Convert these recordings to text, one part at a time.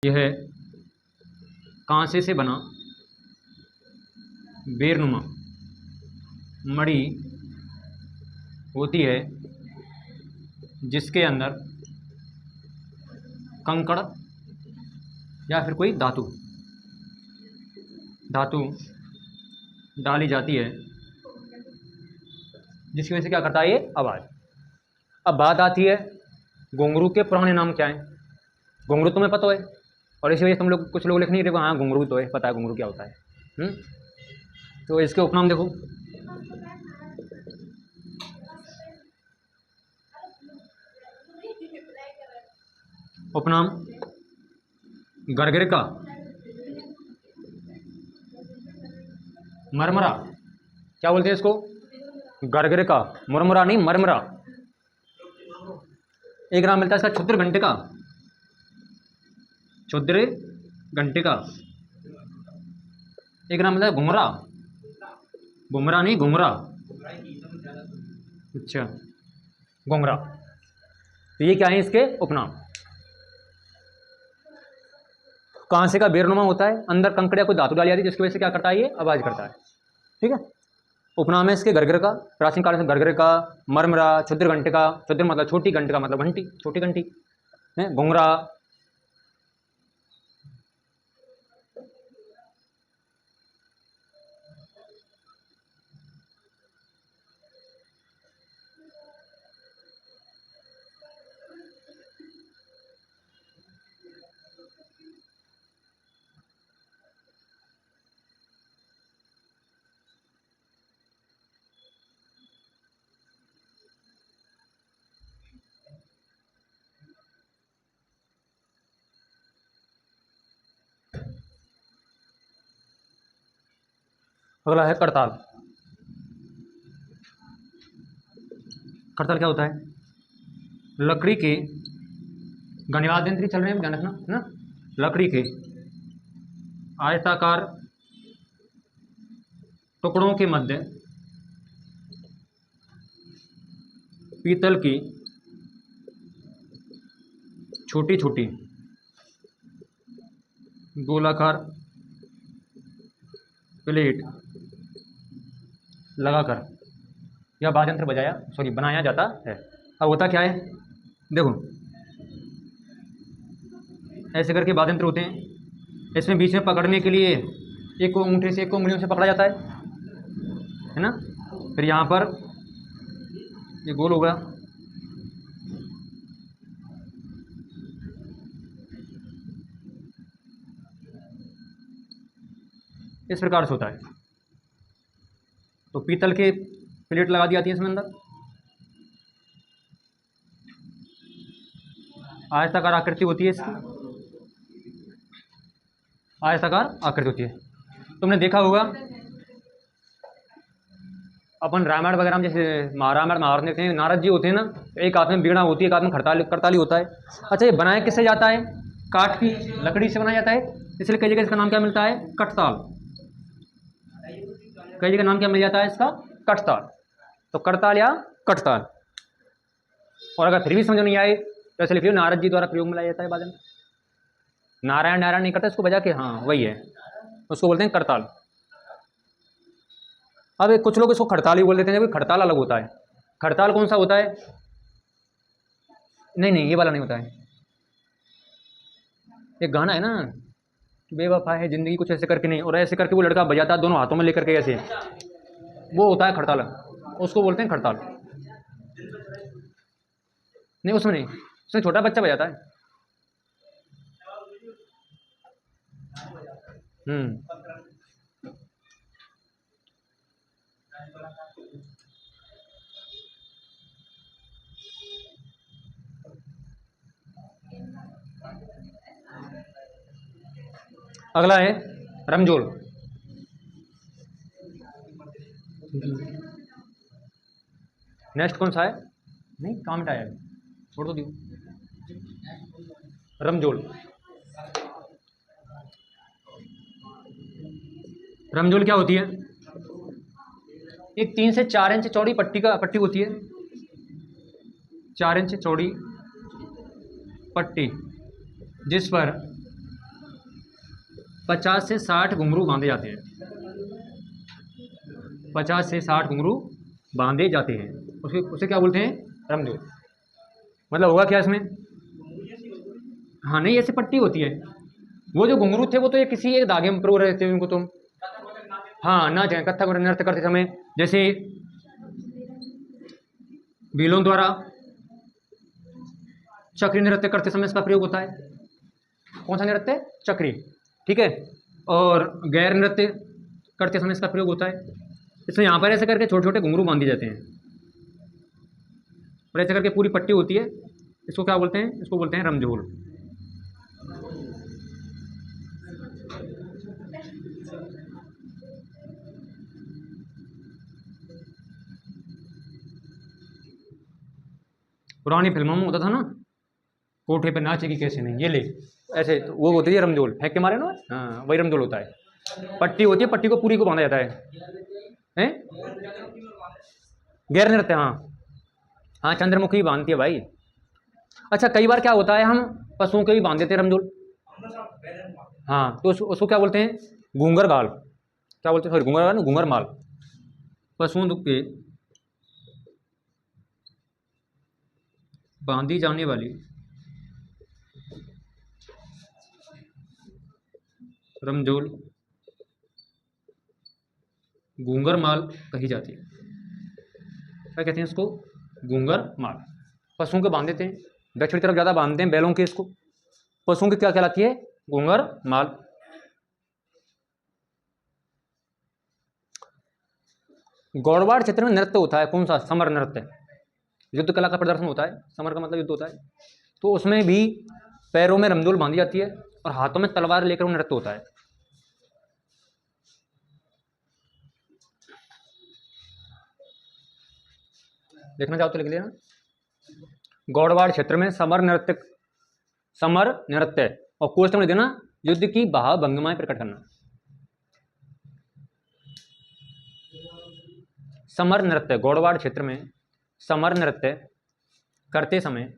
यह कांसे से बना बेरनुमा मणि होती है जिसके अंदर कंकड़ या फिर कोई धातु डाली जाती है, जिसकी वजह से क्या करता है ये आवाज़। अब बात आती है घुंघरू के पुराने नाम क्या हैं। घुंघरू तुम्हें पता है, और इसी वजह से तुम लोग कुछ लोग लिख नहीं रहे, हाँ घुंघरू तो है, पता है घुंघरू क्या होता है। तो इसके उपनाम देखो, उपनाम गरगरिका, मरमरा, क्या बोलते हैं इसको, गरगरिका, मुरमुरा नहीं मरमरा। एक नाम मिलता है इसका क्षुद्र घंटिका, क्षुद्र घंटिका। एक नाम मिलता है घुमरा, घुमरा नहीं घुमरा, अच्छा घुंघरा। तो ये क्या है इसके उपनाम। कांसे का बेरनुमा होता है, अंदर कंकड़िया कोई धातु डाली जाती है, जिसकी वजह से क्या करता है ये आवाज़ करता है। ठीक है, उपनाम है इसके गरगरिका, प्राचीन काल से गरगरिका, मरमरा, क्षुद्र घंटिका, क्षुद्र मतलब छोटी, घंटिका मतलब घंटी, छोटी घंटी है, घुंघरा। अगला है करताल। करताल क्या होता है, लकड़ी के गणवाद्य यंत्र चल रहे हैं, ध्यान रखना है ना, लकड़ी के आयताकार टुकड़ों के मध्य पीतल की छोटी छोटी गोलाकार प्लेट लगाकर यह वाद्य यंत्र बनाया जाता है। अब होता क्या है, देखो ऐसे करके वाद्य यंत्र होते हैं, इसमें बीच में पकड़ने के लिए एक को अंगूठे से, एक को उंगलियों से पकड़ा जाता है ना। फिर यहाँ पर ये गोल होगा, इस प्रकार से होता है। तो पीतल के प्लेट लगा दी जाती है इसमें अंदर, आयताकार आकृति होती है इसकी, आयताकार आकृति होती है। तुमने देखा होगा अपन रामायण वगैरह में, जैसे रामायण महाभारत देखते हैं, नारद जी होते हैं ना, एक हाथ में बीड़ा होती है, एक हाथ में करताली होता है। अच्छा, ये बनाया किससे जाता है, काठ की लकड़ी से बनाया जाता है, इसलिए कई जगह इसका नाम क्या मिलता है, कठताल। कई जगह नाम क्या मिल जाता है इसका, कठताल। तो करताल या कठताल। और अगर फिर भी समझ नहीं आए तो ऐसे लिखिए, नारद जी द्वारा प्रयोग में लाया जाता है बादल। नारायण नारायण नहीं करता इसको बजा के, हाँ वही है, उसको बोलते हैं करताल। अब एक कुछ लोग इसको खड़ताल ही बोल देते हैं, जबकि खड़ताल अलग होता है। खड़ताल कौन सा होता है, नहीं ये वाला नहीं होता है। एक गाना है ना, बेवफा है जिंदगी, कुछ ऐसे करके नहीं, और ऐसे करके वो लड़का बजाता है दोनों हाथों में लेकर के ऐसे, वो होता है खड़ताल, उसको बोलते हैं खड़ताल। नहीं उसमें नहीं, उसमें छोटा बच्चा बजाता है। अगला है रमजोल। नेक्स्ट कौन सा है, नहीं काम मिटाया, छोड़ दो दियो। रमजोल, रमजोल क्या होती है, एक 3 से 4 इंच चौड़ी पट्टी होती है, 4 इंच चौड़ी पट्टी, जिस पर 50 से 60 घुंघरू बांधे जाते हैं। 50 से 60 घुंघरू बांधे जाते हैं, उसके उसे क्या बोलते हैं? रमजोल। मतलब होगा क्या इसमें? हाँ नहीं, ऐसे पट्टी होती है। वो जो घुंघरू थे वो तो ये किसी एक धागे में पिरो रहते हैं उनको तुम। हाँ नाच है, कथक नृत्य करते समय, जैसे भीलों द्वारा चक्री नृत्य करते समय इसका प्रयोग होता है। कौन सा नृत्य? चक्री। ठीक है। और गैर नृत्य करते समय इसका प्रयोग होता है। इसमें यहाँ पर ऐसे करके छोटे छोटे घुंघरू बांध दिए जाते हैं और ऐसे करके पूरी पट्टी होती है। इसको क्या बोलते हैं? इसको बोलते हैं रमझोल। पुरानी फिल्मों में होता था ना, कोठे पे नाचेगी कैसे नहीं, ये ले ऐसे, तो वो होती है रमझोल, फेंक के मारे ना। हाँ वही रमझोल होता है। पट्टी होती है, पट्टी को पूरी को बांधा जाता है। गैर नृत्य, हाँ हाँ, चंद्रमुखी बांधती है भाई। अच्छा कई बार क्या होता है, हम पशुओं के भी बांध देते हैं रमझोल। हाँ तो उसको क्या बोलते हैं? घूंगर गाल। क्या बोलते हैं? सॉरी, घूंगर गाल, घूंगर माल। पशुओं के बांधी जाने वाली रमझोल घूंगर माल कही जाती है। क्या कहते हैं इसको? घूंगर माल। पशुओं के बांध देते हैं, दक्षिण तरफ ज़्यादा बांधते हैं बैलों के इसको। पशुओं की क्या कहलाती है? घूंगर माल। गौड़वाड़ क्षेत्र में नृत्य होता है, कौन सा? समर नृत्य। युद्ध कला का प्रदर्शन होता है, समर का मतलब युद्ध होता है। तो उसमें भी पैरों में रमझोल बांधी जाती है और हाथों में तलवार लेकर वो नृत्य होता है। देखना चाहो तो लिख लेना। गौड़वाड़ क्षेत्र में समर नृत्य, और कोष्टक में देना युद्ध की भाव भंगिमाएं प्रकट करना। समर नृत्य, गौड़वाड़ क्षेत्र में समर नृत्य करते समय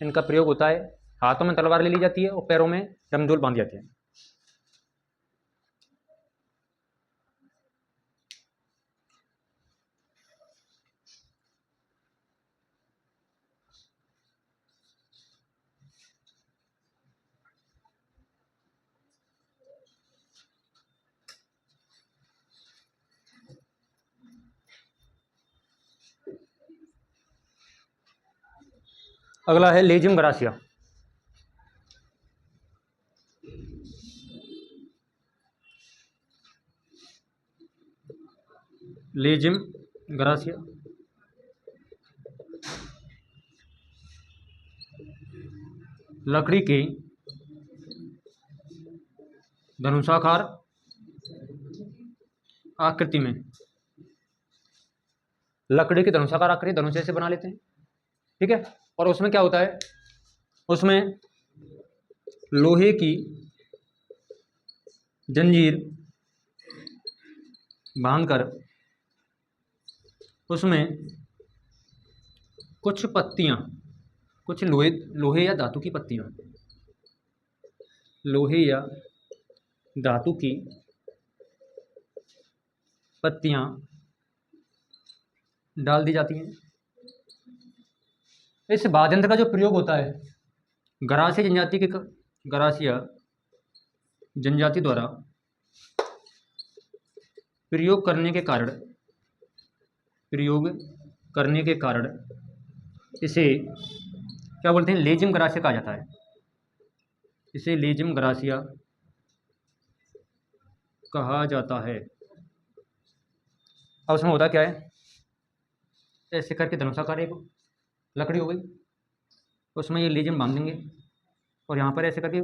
इनका प्रयोग होता है। हाथों में तलवार ले ली जाती है और पैरों में रमझोल बांधी जाती है। अगला है लेजिम ग्रासिया। लेजिम ग्रासिया लकड़ी की धनुषाकार आकृति में, लकड़ी की धनुषाकार आकृति धनुष से बना लेते हैं। ठीक है। और उसमें क्या होता है? उसमें लोहे की जंजीर बांधकर उसमें कुछ पत्तियां, कुछ लोहे या धातु की पत्तियां, लोहे या धातु की पत्तियां डाल दी जाती हैं। इस वाद्यंत्र का जो प्रयोग होता है, गरासिया जनजाति के गरासिया जनजाति द्वारा प्रयोग करने के कारण इसे क्या बोलते हैं? लेजिम गरासिया कहा जाता है। इसे लेजिम गरासिया कहा जाता है। अब उसमें होता क्या है? ऐसे करके धनुषाकार एक लकड़ी हो गई, उसमें ये लेजिम बांध देंगे और यहाँ पर ऐसे करके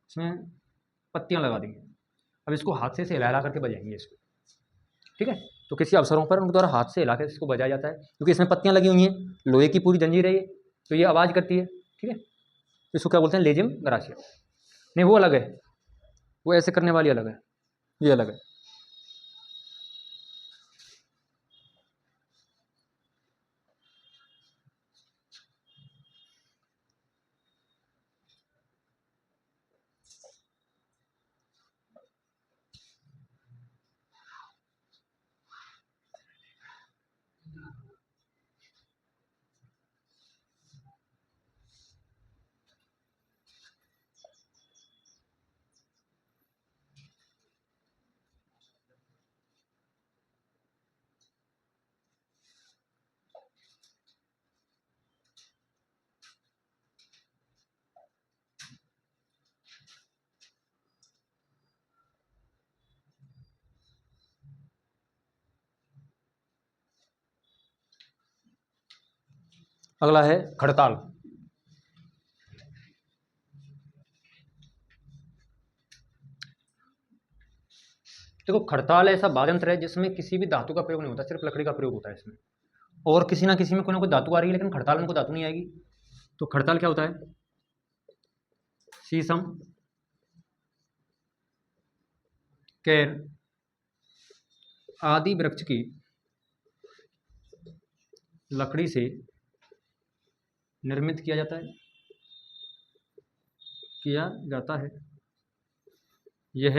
इसमें पत्तियाँ लगा देंगे। अब इसको हाथ से हिला हिला करके बजाएंगे इसको। ठीक है। तो किसी अवसरों पर उनके द्वारा हाथ से हिला कर इसको बजाया जाता है, क्योंकि इसमें पत्तियाँ लगी हुई हैं, लोहे की पूरी जंजीर है ये, तो ये आवाज़ करती है। ठीक है। इसको क्या बोलते हैं? लेजिम गरासिया। नहीं वो अलग है, वो ऐसे करने वाली अलग है, ये अलग है। अगला है खड़ताल। देखो खड़ताल ऐसा वाद्य यंत्र है जिसमें किसी भी धातु का प्रयोग नहीं होता, सिर्फ लकड़ी का प्रयोग होता है इसमें। और किसी ना किसी में कोई ना कोई धातु आ रही है, लेकिन खड़ताल में कोई धातु नहीं आएगी। तो खड़ताल क्या होता है? शीशम, केर आदि वृक्ष की लकड़ी से निर्मित किया जाता है। यह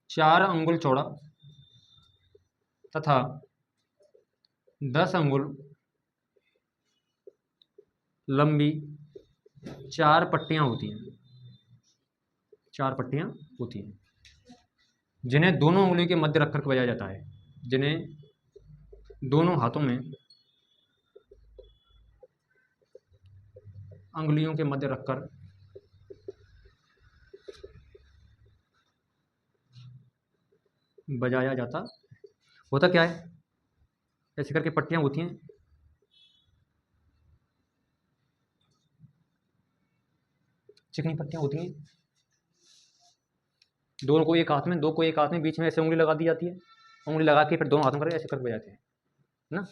4 अंगुल चौड़ा तथा 10 अंगुल लंबी 4 पट्टियां होती हैं। 4 पट्टियां होती हैं जिन्हें दोनों उंगलियों के मध्य रखकर बजाया जाता है। जिन्हें दोनों हाथों में अंगुलियों के मध्य रखकर बजाया जाता। होता क्या है? ऐसे करके पट्टियां होती हैं, चिकनी पट्टियां होती हैं, दोनों को एक हाथ में, दो को एक हाथ में, बीच में ऐसे उंगली लगा दी जाती है। उंगली लगा के फिर दोनों हाथों कर ऐसे करके बजाते हैं ना।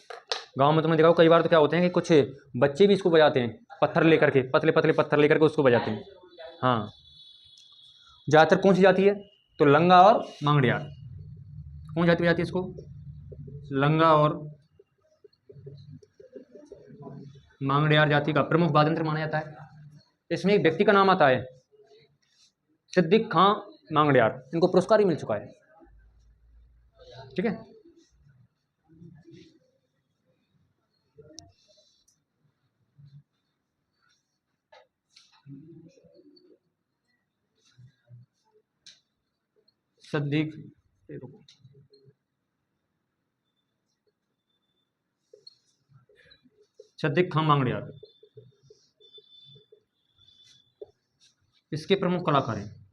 गांव में तुमने देखा हो कई बार तो क्या होते हैं कि कुछ बच्चे भी इसको बजाते हैं, पत्थर लेकर के, पतले पतले पत्थर लेकर के उसको बजाते हैं। हाँ, ज़्यादातर कौन सी जाती है? तो लंगा और मांगड़ियार। कौन जाति बजाती है इसको? लंगा और मांगड़ियार जाति का प्रमुख वाद्य यंत्र माना जाता है। इसमें एक व्यक्ति का नाम आता है, सिद्दीक खां मांगड़ियार। इनको पुरस्कार ही मिल चुका है। ठीक है। सिद्दीक खां मांगड़ियार इसके प्रमुख कलाकार हैं।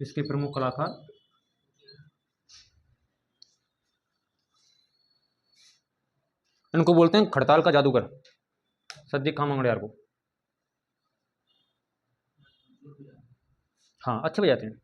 इसके प्रमुख कलाकार इनको बोलते हैं खड़ताल का जादूगर, सिद्दीक खां मांगड़ियार को। हाँ, अच्छे बजाते हैं।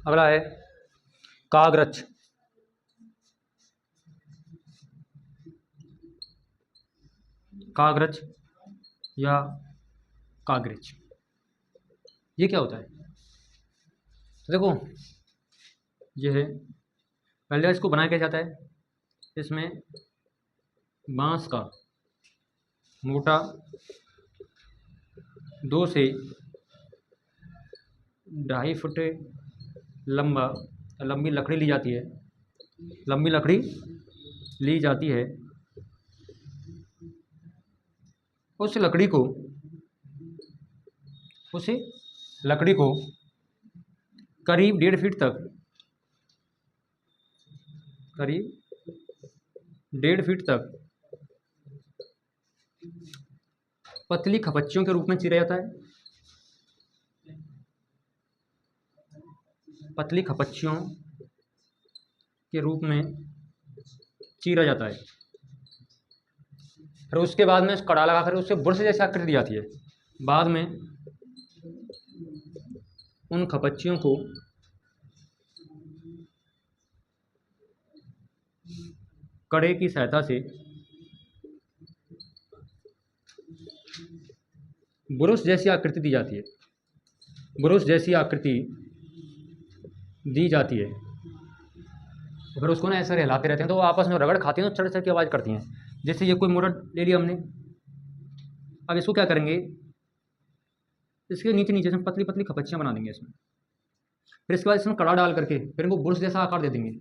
अगला है कागरच। कागरच या कागरेच, ये क्या होता है? तो देखो, ये है, पहले इसको बनाया क्या जाता है? इसमें बांस का मोटा 2 से 2.5 फुट लंबी लकड़ी ली जाती है। लंबी लकड़ी ली जाती है। उस लकड़ी को करीब 1.5 फीट तक, पतली खपच्चियों के रूप में चीरा जाता है। पतली खपच्चियों के रूप में चीरा जाता है। फिर उसके बाद में कड़ा लगाकर उससे बुरश जैसी आकृति दी जाती है। बाद में उन खपच्चियों को कड़े की सहायता से बुरुश जैसी आकृति दी जाती है। फिर उसको ना ऐसे हिलाते रहते हैं, तो वो आपस में रगड़ खाती हैं तो चढ़ चढ़ की आवाज़ करती हैं। जैसे ये कोई मोटर ले लिया हमने, अब इसको क्या करेंगे? इसके नीचे नीचे इसमें पतली पतली खपच्चियाँ बना देंगे इसमें। फिर इसके बाद इसमें कड़ा डाल करके फिर इनको बुरुश जैसा आकार दे देंगे,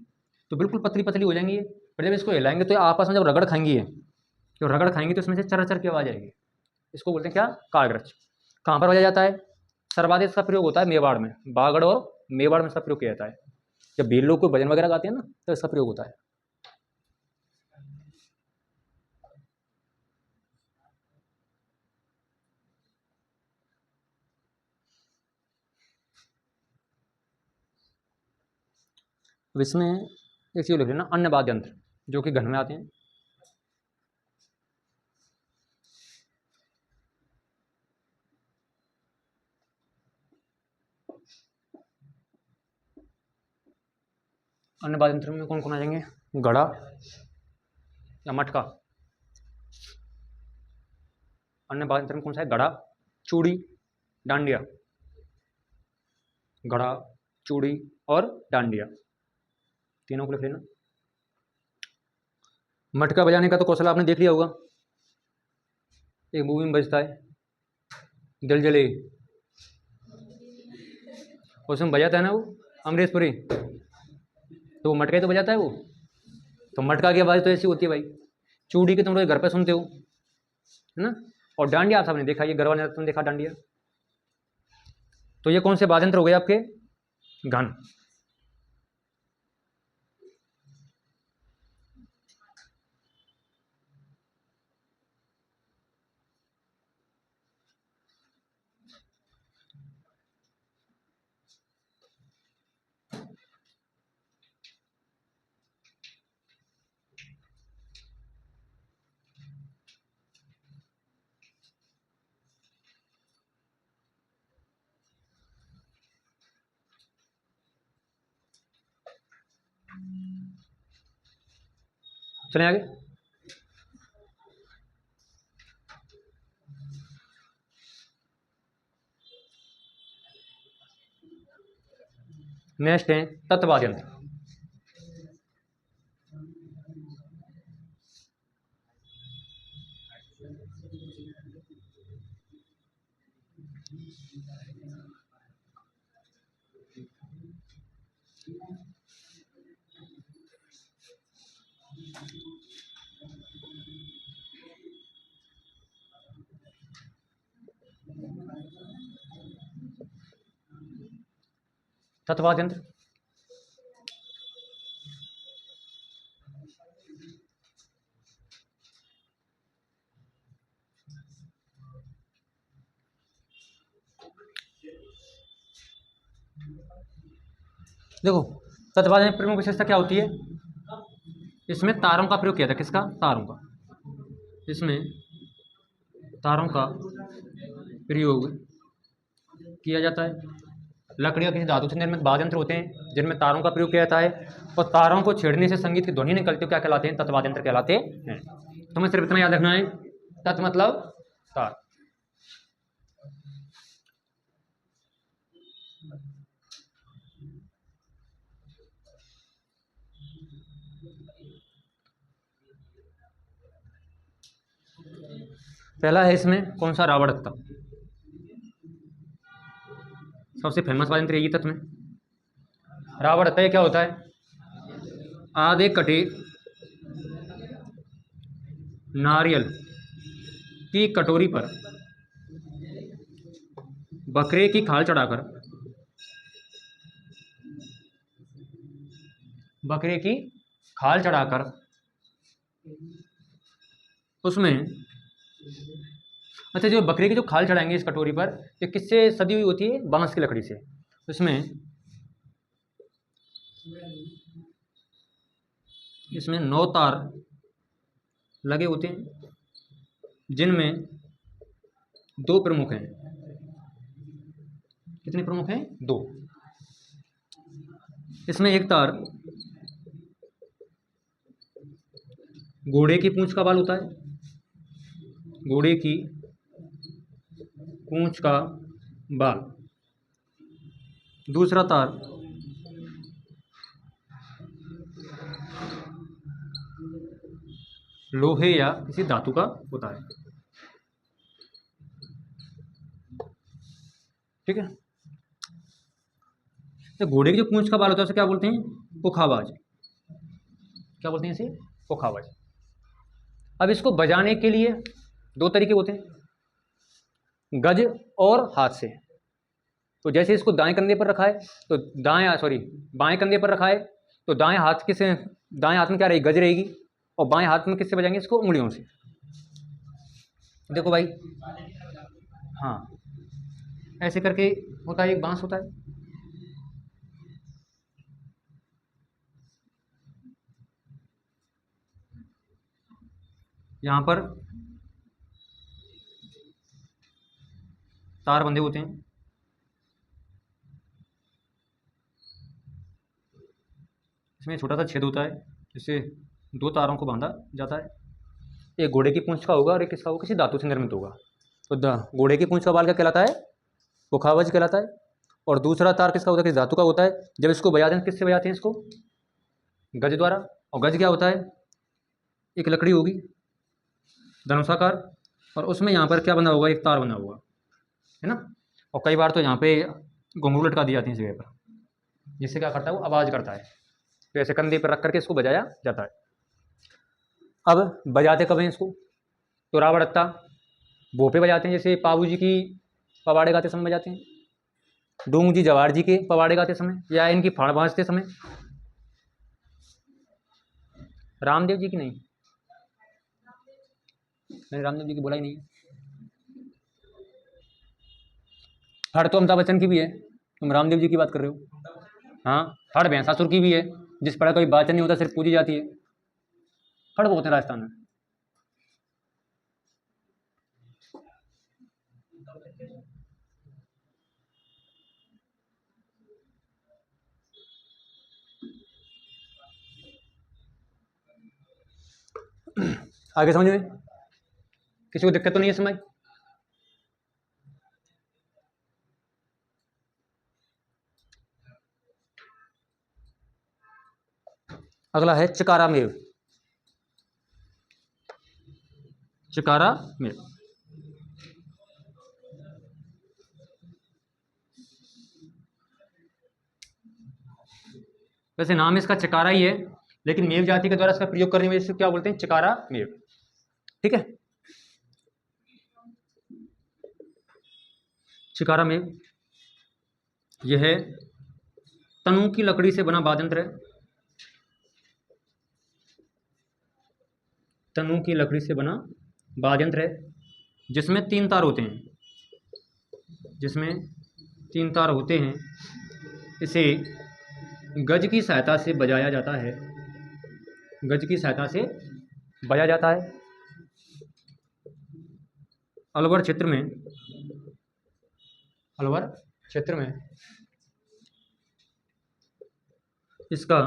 तो बिल्कुल पतली पतली हो जाएंगी ये। फिर जब इसको हिलाएंगे तो आपस में जब रगड़ खाएंगी है, तो रगड़ खाएंगी तो इसमें से चर चर की आवाज़ आएगी। इसको बोलते हैं क्या? कागरच। कहाँ पर बजाया जाता है? सर्वाधिक इसका प्रयोग होता है मेवाड़ में, बागड़ और मेवाड़ में इसका प्रयोग किया जाता है। जब भील लोग कोई भजन वगैरह गाते हैं ना, तो इसका प्रयोग होता है। अब इसमें एक चीज लिख लेना, अन्य वाद्य यंत्र जो कि घन में आते हैं। अन्य वाद्य यंत्र में कौन कौन आ जाएंगे? घड़ा या मटका। अन्य वाद्य यंत्र में कौन सा है? घड़ा, चूड़ी, डांडिया। घड़ा, चूड़ी और डांडिया, तीनों को लिख लेना। मटका बजाने का तो कौशल आपने देख लिया होगा, एक मूवी में बजता है दिल जले, उसमें बजाता है ना वो अमरीश पुरी, तो वो मटका ही तो बजाता है वो। तो मटका की आवाज़ तो ऐसी होती है भाई। चूड़ी की तुम लोग घर पे सुनते हो, है ना। और डांडिया आप सबने देखा, ये गरबा नृत्य देखा डांडिया। तो ये कौन से वाद्य यंत्र हो गए आपके? घन। चले आगे। नेक्स्ट है तत्वाद्य यंत्र। तत्वाद्य यंत्र देखो, तत्वाद्य यंत्र प्रमुख विशेषता क्या होती है? इसमें तारों का प्रयोग किया था। किसका? तारों का। इसमें तारों का प्रयोग किया जाता है। लकड़ियाँ किसी धातु से निर्मित वाद्य यंत्र होते हैं जिनमें तारों का प्रयोग किया जाता है, और तारों को छेड़ने से संगीत की ध्वनि निकलती है, क्या कहलाते हैं? तत्वाद्य यंत्र कहलाते हैं। तुम्हें सिर्फ इतना याद रखना है, तत् मतलब तार। पहला है इसमें कौन सा? रावणत्ता। सबसे फेमस वाद्य यंत्र यही तत्व में रावणत्ता। क्या होता है? आधे कटे नारियल की कटोरी पर बकरे की खाल चढ़ाकर, बकरे की खाल चढ़ाकर उसमें, अच्छा, जो बकरे की जो खाल चढ़ाएंगे इस कटोरी पर, ये किससे सदी हुई होती है? बांस की लकड़ी से। इसमें 9 तार लगे होते हैं, जिनमें 2 प्रमुख हैं। कितने प्रमुख हैं? 2। इसमें एक तार घोड़े की पूंछ का बाल होता है, घोड़े की पूंछ का बाल। दूसरा तार लोहे या किसी धातु का होता है। ठीक है। तो घोड़े की जो पूंछ का बाल होता है उसे क्या बोलते हैं? पुखावाज। क्या बोलते हैं इसे? पुखावाज। अब इसको बजाने के लिए दो तरीके होते हैं, गज और हाथ से। तो जैसे इसको दाएं कंधे पर रखा है तो बाएं कंधे पर रखा है तो दाएं हाथ में क्या रहेगी? गज रहेगी। और बाएं हाथ में किससे बजाएंगे इसको? उंगलियों से। देखो भाई, हाँ, ऐसे करके होता है, एक बांस होता है। यहाँ पर तार बंधे होते हैं, इसमें छोटा सा छेद होता है जिससे दो तारों को बांधा जाता है। एक घोड़े की पूंछ का होगा और एक किसका होगा? किसी धातु से निर्मित होगा। तो घोड़े की पूंछ का बाल क्या कहलाता है? पुखावज कहलाता है। और दूसरा तार किसका होता है? किस धातु का होता है। जब इसको बजाते हैं, किससे बजाते हैं इसको? गज द्वारा। और गज क्या होता है? एक लकड़ी होगी धनुषाकार, और उसमें यहाँ पर क्या बना होगा? एक तार बना होगा, है ना। और कई बार तो यहाँ पे घुंघरू लटका दी जाती है इस जगह पर, जिससे क्या करता है? वो आवाज़ करता है। तो ऐसे कंधे पर रख करके इसको बजाया जाता है। अब बजाते कब हैं इसको? तो रावड़त्ता भोपे बजाते हैं, जैसे पाबू जी की पवाड़े गाते समय बजाते हैं, डूंग जी जवार जी के पवाड़े गाते समय, या इनकी फाड़ भाजते समय। रामदेव जी की नहीं, मैंने रामदेव जी की बोला ही नहीं है। फड़ तो अमिताभ बच्चन की भी है, तुम रामदेव जी की बात कर रहे हो। हाँ, फड़ भैंसासुर की भी है, जिस पर कोई वाचन नहीं होता, सिर्फ पूजी जाती है। फड़ बोलते हैं राजस्थान में। आगे समझ में किसी को दिक्कत तो नहीं है समझ? अगला है चिकारा मेव। चिकारा मेव, वैसे नाम इसका चिकारा ही है, लेकिन मेव जाति के द्वारा इसका प्रयोग करने में इसको क्या बोलते हैं? चिकारा मेव। ठीक है। चिकारा मेव यह है तनु की लकड़ी से बना वाद्यंत्र है। तनु की लकड़ी से बना वाद्यंत्र है, जिसमें 3 तार होते हैं। जिसमें 3 तार होते हैं। इसे गज की सहायता से बजाया जाता है। गज की सहायता से बजाया जाता है। अलवर क्षेत्र में इसका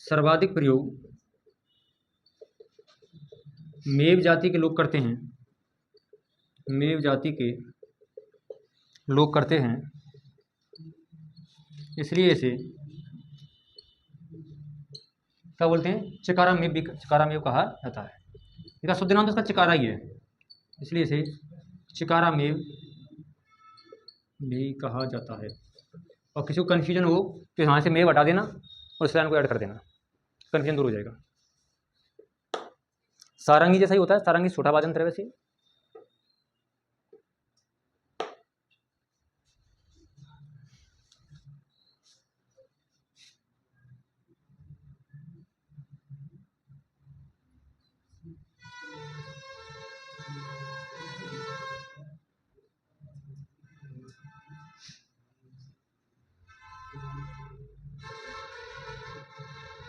सर्वाधिक प्रयोग मेव जाति के लोग करते हैं। मेव जाति के लोग करते हैं, इसलिए इसे क्या बोलते हैं? चिकारा मेव भी, चिकारा मेव कहा जाता है। इसका शुद्ध नाम तो इसका चिकारा ही है, इसलिए इसे चिकारा मेव भी कहा जाता है। और किसी को कन्फ्यूजन हो तो यहाँ से मेव हटा देना और इस लाइन को ऐड कर देना, कन्फ्यूजन दूर हो जाएगा। सारंगी जैसा ही होता है, सारंगी छोटा वाद्यंत्र है वैसे।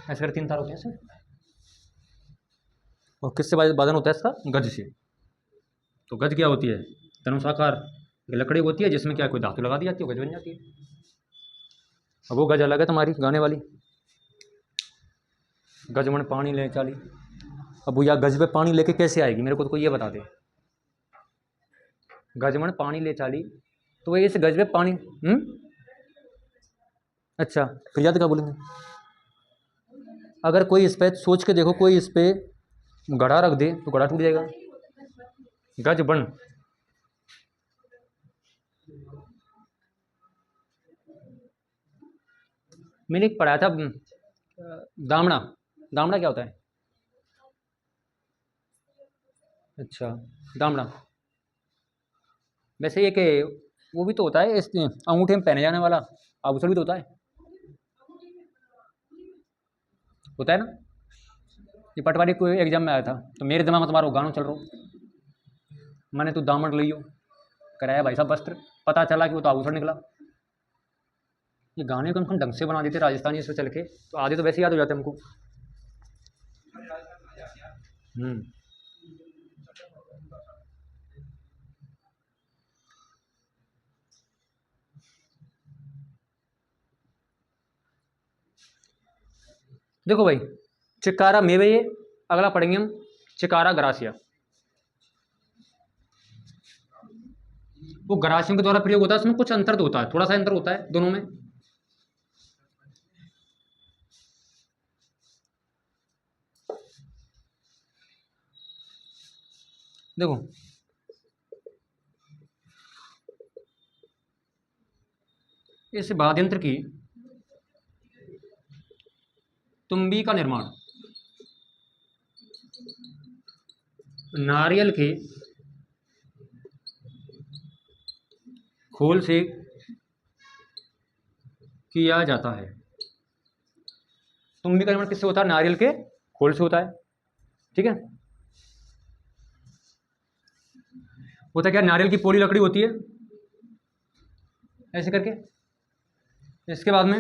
ऐसे कर 3 तार होते हैं इसमें। और किससे वादन होता है इसका? गज से। तो गज क्या होती है? धनुषाकार लकड़ी होती है, जिसमें क्या कोई धातु लगा दी जाती है, गज बन जाती है। अब वो गज अलग है तुम्हारी गाने वाली, गजमण पानी ले चाली। अब वो या गज पे पानी लेके कैसे आएगी, मेरे को तो कोई ये बता दे। गजमण पानी ले चाली, तो वो इस गज पे पानी अच्छा, फिर याद क्या बोलेंगे? अगर कोई इस पे सोच के देखो, कोई इस पे गढ़ा रख दे तो गढ़ा टूट जाएगा। गज बन, मैंने एक पढ़ाया था दामड़ा। दामड़ा क्या होता है? अच्छा, दामड़ा वैसे एक वो भी तो होता है, इस अंगूठे में पहने जाने वाला आभूषण भी तो होता है ना। ये पटवारी को एग्जाम में आया था, तो मेरे दिमाग में तुम्हारा गाना चल रहा हो, मैंने तो दामन लियो कराया भाई साहब वस्त्र, पता चला कि वो तो आभूषण निकला। ये गाने को हम ढंग से बना देते राजस्थानी से चल के, तो आधे तो वैसे याद हो जाते हमको। देखो भाई, चिकारा मेवे, अगला पढ़ेंगे हम चिकारा ग्रासिया। वो ग्रासियों के द्वारा प्रयोग होता है, उसमें कुछ अंतर तो होता है, थोड़ा सा अंतर होता है दोनों में। देखो इस वाद्य यंत्र की तुम्बी का निर्माण नारियल के खोल से किया जाता है। तुम्बी का निर्माण किससे होता है? नारियल के खोल से होता है। ठीक है, होता क्या, नारियल की पोली लकड़ी होती है ऐसे करके, इसके बाद में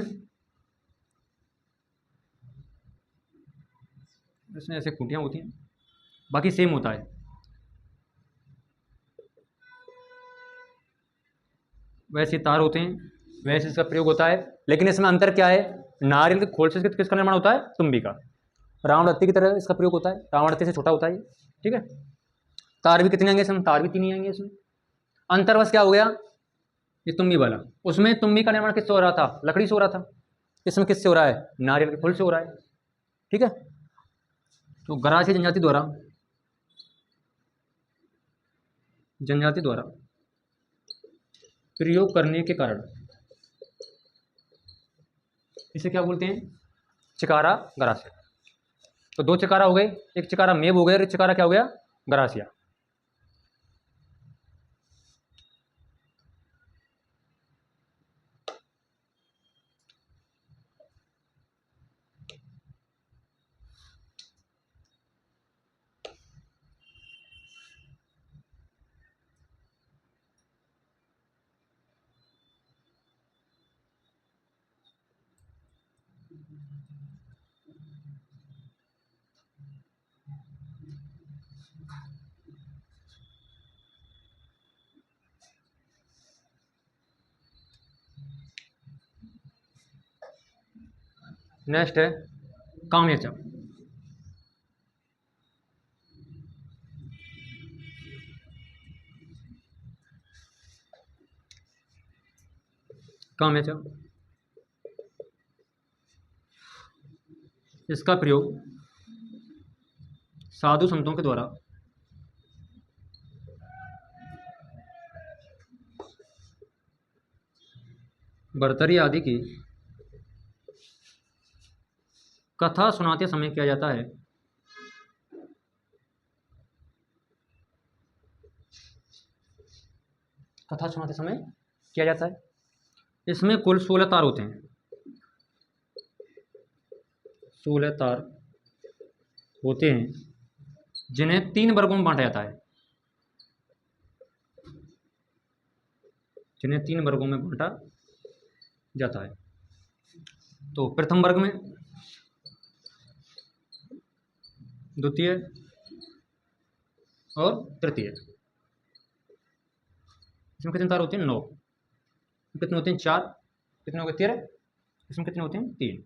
इसमें ऐसे खूंटियां होती हैं, बाकी सेम होता है। वैसे तार होते हैं, वैसे इसका प्रयोग होता है, लेकिन इसमें अंतर क्या है? नारियल के खोल से किसका निर्माण होता है? तुम्बी का। रावणदत्ती की तरह इसका प्रयोग होता है, रावणदत्ती से छोटा होता है। ठीक है, तार भी कितने आएंगे इसमें? तार भी 3 ही आएंगे इसमें। अंतर बस क्या हो गया, ये तुम्बी वाला, उसमें तुम्बी का निर्माण किससे हो रहा था? लकड़ी से हो रहा था। इसमें किससे हो रहा है? नारियल के फूल से हो रहा है। ठीक है, तो गरासी जनजाति द्वारा प्रयोग करने के कारण इसे क्या बोलते हैं? चिकारा गरासिया। तो 2 चिकारा हो गए, एक चिकारा मेव हो गया और एक चिकारा क्या हो गया? गरासिया। नेक्स्ट है काम्यचा। काम्यचा, इसका प्रयोग साधु संतों के द्वारा बर्तरी आदि की कथा सुनाते समय किया जाता है। कथा सुनाते समय किया जाता है। इसमें कुल 16 तार होते हैं। 16 तार होते हैं, जिन्हें 3 वर्गों में बांटा जाता है। जिन्हें 3 वर्गों में बांटा जाता है। तो प्रथम वर्ग में, द्वितीय और तृतीय। इसमें कितने तार होते हैं? 9। कितने होते हैं? 4। कितने हो गए? 13। इसमें कितने होते हैं? 3।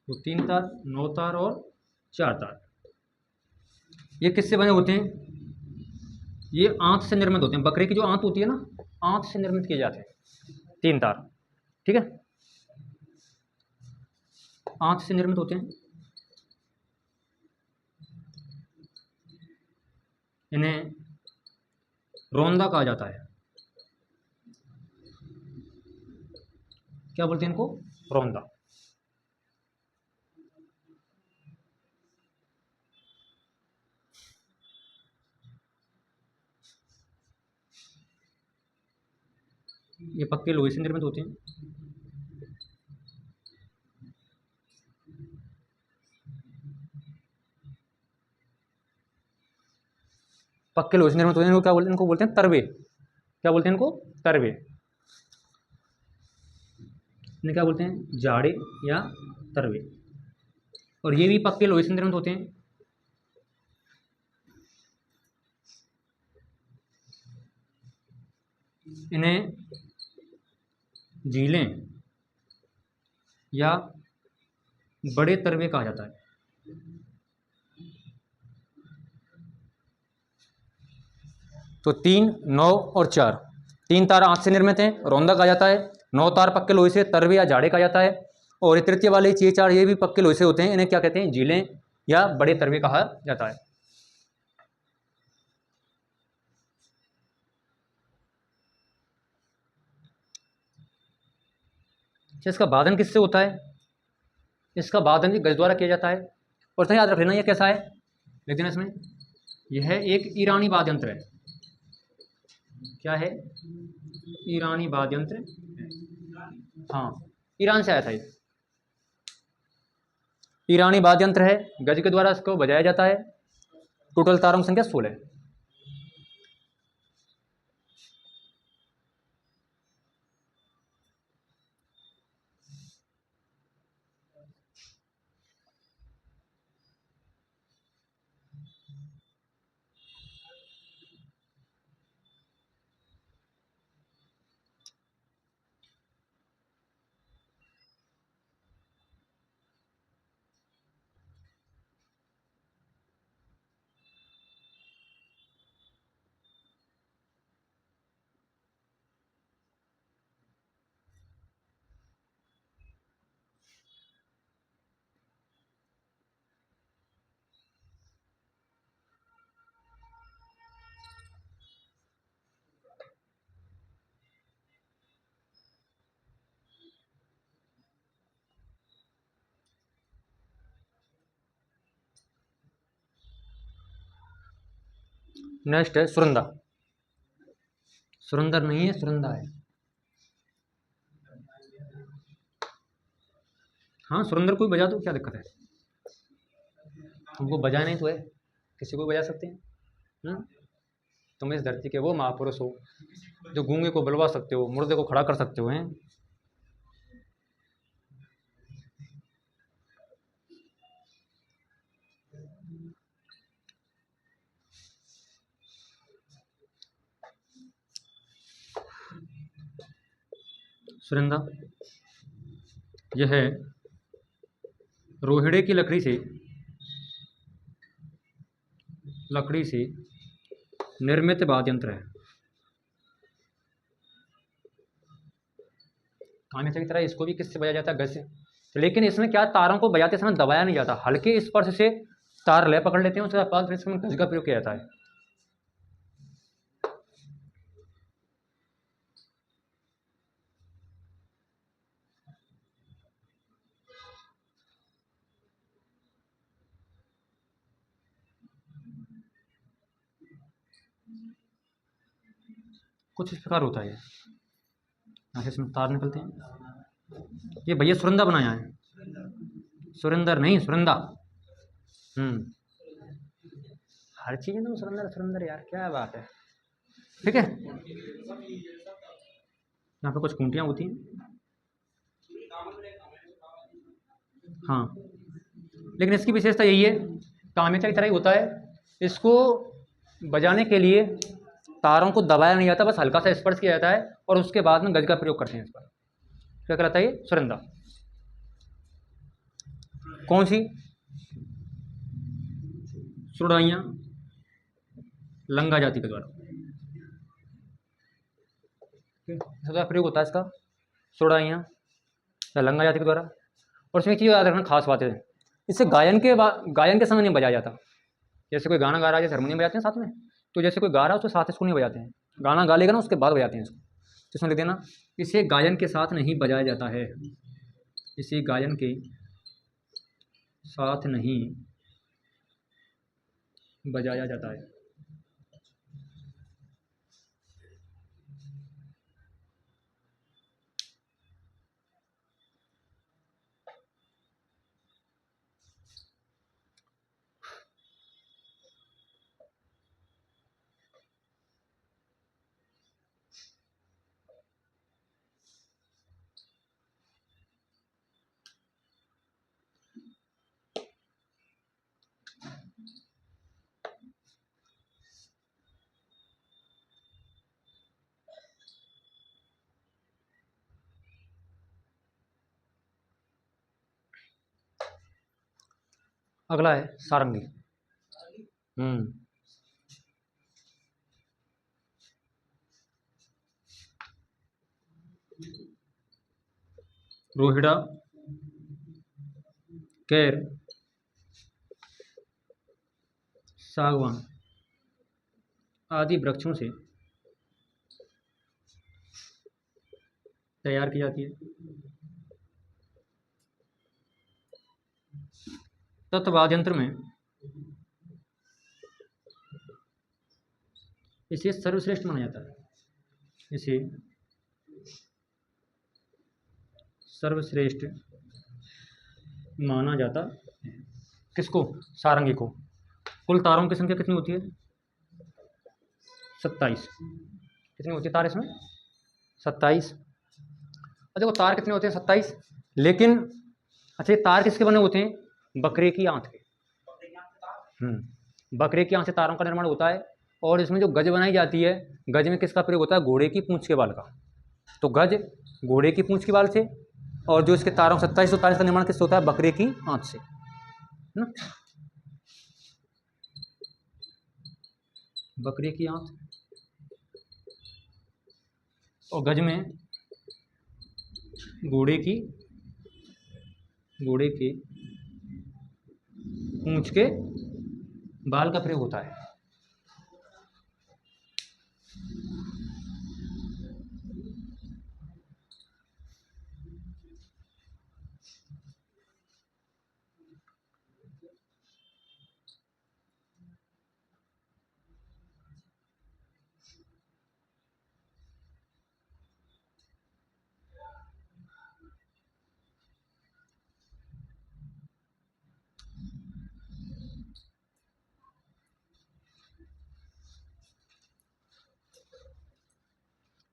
तो 3 तार, 9 तार और 4 तार। ये किससे बने होते हैं? ये आंत से निर्मित होते हैं। बकरे की जो आंत होती है ना, आंत से निर्मित किए जाते हैं 3 तार। ठीक है, आंत से निर्मित होते हैं। इन्हें रोंदा कहा जाता है। क्या बोलते हैं इनको? रौंदा। ये पक्के लोहे से निर्मित होते हैं। पक्के लोहे से निर्मित होते हैं। इनको क्या बोलते हैं? इनको बोलते हैं तरवे। क्या बोलते हैं इनको? तरवे। इन्हें क्या बोलते हैं? जाड़े या तरवे। और ये भी पक्के लोहे से निर्मित होते हैं। इन्हें झीलें या बड़े तरवे कहा जाता है। तो 3, 9 और 4, 3 तार आंख से निर्मित हैं, रौंदा कहा जाता है। 9 तार पक्के लोहे से तरवे या जाड़े कहा जाता है। और ये तृतीय वाले 6, 4 ये भी पक्के लोहे से होते हैं। इन्हें क्या कहते हैं? झीलें या बड़े तरवे कहा जाता है। इसका बाधन किससे होता है? इसका बाधन भी गज द्वारा किया जाता है। और तो याद रख लेना ये कैसा है, लेकिन इसमें यह एक ईरानी वाद्य यंत्र है। क्या है? ईरानी वाद्य यंत्र। हाँ, ईरान से आया था ये। ईरानी वाद्य यंत्र है, गज के द्वारा इसको बजाया जाता है। टोटल तारों की संख्या 16 है। नेक्स्ट है सुरंदा। सुरंदर नहीं है, सुरंदा है। हाँ, सुरंदर कोई बजा दो, क्या दिक्कत है? तुमको बजाना ही तो है, किसी को बजा सकते हैं। तुम इस धरती के वो महापुरुष हो जो गूंगे को बुलवा सकते हो, मुर्दे को खड़ा कर सकते हो। हैं सुरंदा यह रोहिड़े की लकड़ी से निर्मित वाद्य यंत्र है। हमेशा की तरह इसको भी किससे बजाया जाता है? गज से। लेकिन इसमें क्या, तारों को बजाते समय दबाया नहीं जाता, हल्के स्पर्श से तार लय पकड़ लेते हैं, उसके बाद फिर इसमें गज का प्रयोग किया जाता है। कुछ इस प्रकार होता है। यहाँ से इसमें तार निकलते हैं। ये भैया सुरंदा बनाया है, सुरेंदर नहीं, सुरंदा। हर चीज में तुम सुरंदर सुरंदर, यार क्या बात है। ठीक है, यहाँ पे कुछ खूंटियाँ होती हैं। हाँ, लेकिन इसकी विशेषता यही है, कामेचा की तरह ही होता है। इसको बजाने के लिए तारों को दबाया नहीं जाता, बस हल्का सा स्पर्श किया जाता है और उसके बाद में गज का प्रयोग करते हैं इस पर। क्या कहलाता है ये? सुरंदा। कौन सी? सुरडाइयाँ लंगा जाति के द्वारा। सबका प्रयोग होता है इसका, सुरडाइयाँ या लंगा जाति के द्वारा। और इसमें एक चीज़ याद रखना, खास बात है, इससे गायन के समय नहीं बजाया जाता। जैसे कोई गाना गा रहा है, जैसे हारमोनियम बजाते हैं साथ में, तो जैसे कोई गा रहा है उसके साथ इसको नहीं बजाते हैं। गाना गा लेगा ना, उसके बाद बजाते हैं इसको। तो इसमें लिख देना, इसे गायन के साथ नहीं बजाया जाता है। इसी गायन के साथ नहीं बजाया जाता है। अगला है सारंगी। रोहिड़ा, कैर, सागवान आदि वृक्षों से तैयार की जाती है। तत्वाद्य यंत्र में इसे सर्वश्रेष्ठ माना जाता है। इसे सर्वश्रेष्ठ माना जाता है। किसको? सारंगी को। कुल तारों की संख्या कितनी होती है? 27। कितनी होती है तार इसमें? 27। और देखो तार कितने होते हैं? 27। लेकिन अच्छा, ये तार किसके बने होते हैं? बकरे की आंत के। बकरे की आंत से तारों का निर्माण होता है। और इसमें जो गज बनाई जाती है, गज में किसका प्रयोग होता है? घोड़े की पूंछ के बाल का। तो गज घोड़े की पूंछ के बाल से, और जो इसके तारों 27 तार का निर्माण किससे होता है? बकरे की आंत से, है ना? बकरे की आंत। और गज में घोड़े के पूंछ के बाल का प्रयोग होता है।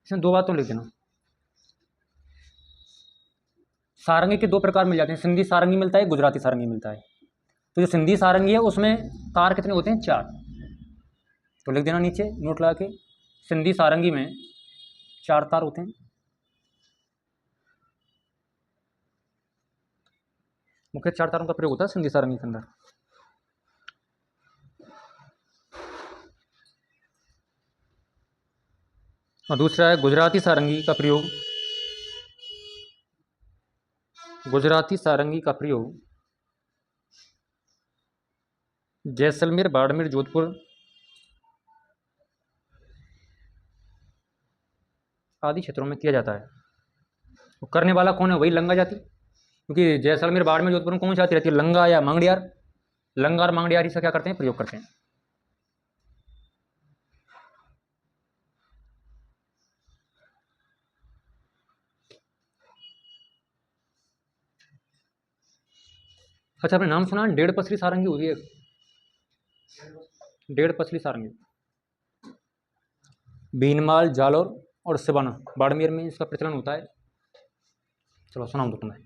इसमें दो बात तो लिख देना। सारंगी के दो प्रकार मिल जाते हैं, सिंधी सारंगी मिलता है, गुजराती सारंगी मिलता है। तो जो सिंधी सारंगी है उसमें तार कितने होते हैं? 4। तो लिख देना नीचे नोट लगा के, सिंधी सारंगी में 4 तार होते हैं। मुख्य 4 तारों का प्रयोग होता है सिंधी सारंगी के अंदर। और दूसरा है गुजराती सारंगी का प्रयोग। गुजराती सारंगी का प्रयोग जैसलमेर, बाड़मेर, जोधपुर आदि क्षेत्रों में किया जाता है। तो करने वाला कौन है? वही लंगा जाति, क्योंकि जैसलमेर, बाड़मेर, जोधपुर में कौन सी जाति रहती है? लंगा या मांगड़ियार। लंगा और मांगड़ियार इसका क्या करते हैं? प्रयोग करते हैं। अच्छा, आपने नाम सुना? 1.5 पसली सारंगी होती है। 1.5 पसली सारंगी भीनमाल, जालौर और सिवाना, बाड़मेर में इसका प्रचलन होता है। चलो सुनाऊं तो तुम्हें।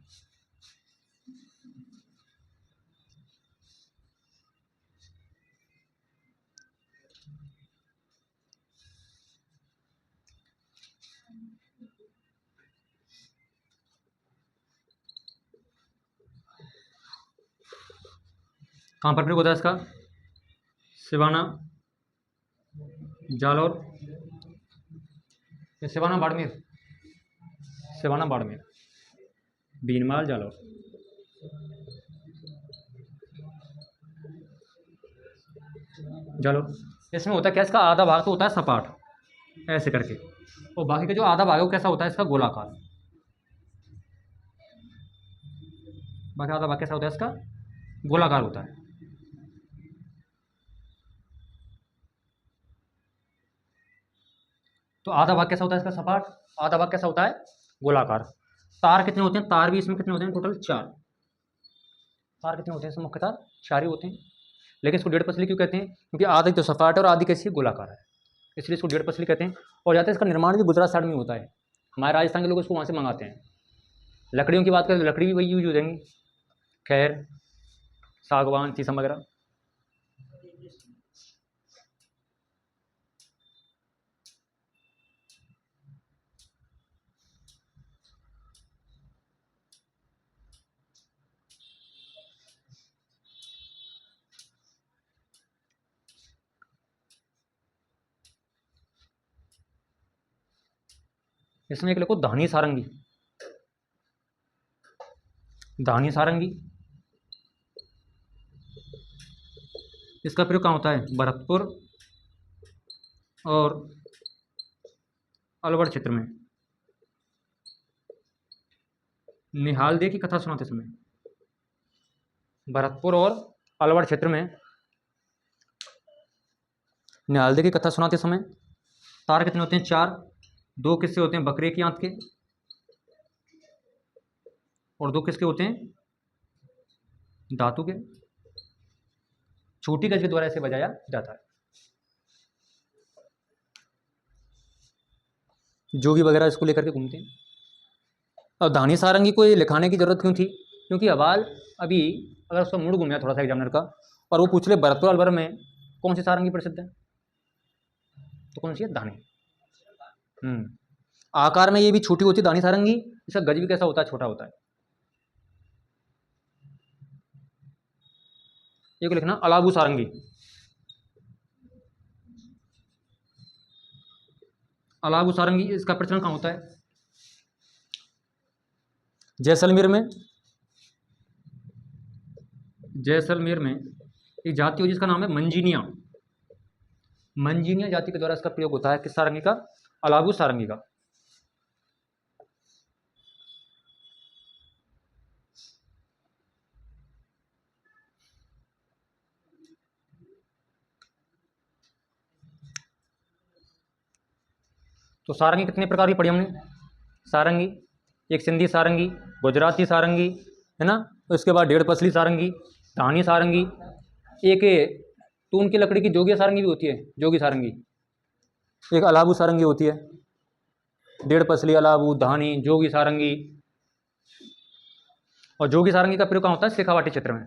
कहाँ पर प्रयोग होता है इसका? सिवाना, जालौर, सिवाना, बाड़मेर, सिवाना, बाड़मेर, भीनमाल, जालौर। जालौर। इसमें होता है क्या? इसका आधा भाग तो होता है सपाट ऐसे करके, और बाकी का जो आधा भाग है वो कैसा होता है? इसका गोलाकार। बाकी आधा भाग कैसा होता है इसका, गोलाकार होता है। तो आधा भाग कैसा होता है इसका, सपाट। आधा भाग कैसा होता है, गोलाकार। तार कितने होते हैं, तार भी इसमें कितने होते हैं, टोटल 4 तार कितने होते हैं इसमें, मुख्य तार 4 ही होते हैं। लेकिन इसको डेढ़ पसली क्यों कहते हैं, क्योंकि आधी तो सपाट है और आधी कैसी है, गोलाकार है, इसलिए इसको डेढ़ पसली कहते हैं। और जाते हैं इसका निर्माण भी गुजरात साइड में होता है, हमारे राजस्थान के लोग इसको वहाँ से मंगाते हैं। लकड़ियों की बात करें तो लकड़ी भी वही यूज हो जाएंगी, खैर सागवान शीशम वगैरह। इसमें एक लिखो धानी सारंगी। धानी सारंगी इसका प्रयोग कहाँ होता है, भरतपुर और अलवर क्षेत्र में। निहाल दे की कथा सुनाते समय, भरतपुर और अलवर क्षेत्र में निहाल दे की कथा सुनाते समय तार कितने होते हैं, 4। 2 किससे होते हैं, बकरे की आंत के, और 2 किसके होते हैं, धातु के। छोटी गज के द्वारा इसे बजाया जाता है। जोगी वगैरह इसको लेकर के घूमते हैं। अब धानी सारंगी को ये लिखाने की जरूरत क्यों थी, क्योंकि अवाल अभी अगर उसका मूड घूम गया थोड़ा सा एग्जामिनर का, और वो पूछ ले भरतपुर अलवर में कौन सी सारंगी प्रसिद्ध है, तो कौन सी है, धानी। आकार में ये भी छोटी होती है धानी सारंगी, इसका गज भी कैसा होता है, छोटा होता है। ये को लिखना अलाबू सारंगी। अलाबू सारंगी इसका प्रचलन कहाँ होता है, जैसलमेर में। जैसलमेर में एक जाति हो जिसका नाम है मंजीनिया। मंजीनिया जाति के द्वारा इसका प्रयोग होता है, किस सारंगी का, अलाबू सारंगी का। तो सारंगी कितने प्रकार की पढ़ी हमने, सारंगी एक सिंधी सारंगी, गुजराती सारंगी है ना, तो इसके बाद डेढ़ पसली सारंगी, धानी सारंगी, एक तून की लकड़ी की जोगी सारंगी भी होती है, जोगी सारंगी। एक अलाबू सारंगी होती है, डेढ़ पसली, अलाबू, धानी, जोगी सारंगी। और जोगी सारंगी का प्रयोग कहाँ होता है, शेखावाटी क्षेत्र में।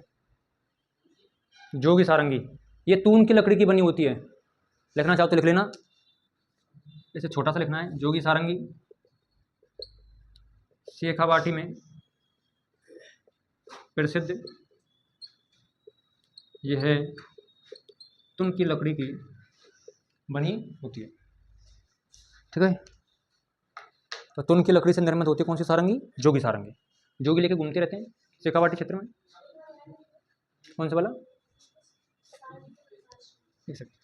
जोगी सारंगी ये तून की लकड़ी की बनी होती है, लिखना चाहो तो लिख लेना, इसे छोटा सा लिखना है। जोगी सारंगी शेखावाटी में प्रसिद्ध, यह है तून की लकड़ी की बनी होती है, ठीक है। तो तून की लकड़ी से निर्मित होती है कौन सी सारंगी, जोगी सारंगी। जोगी लेके घूमते रहते हैं शेखावाटी क्षेत्र में। कौन सा वाला, एक सेकंड।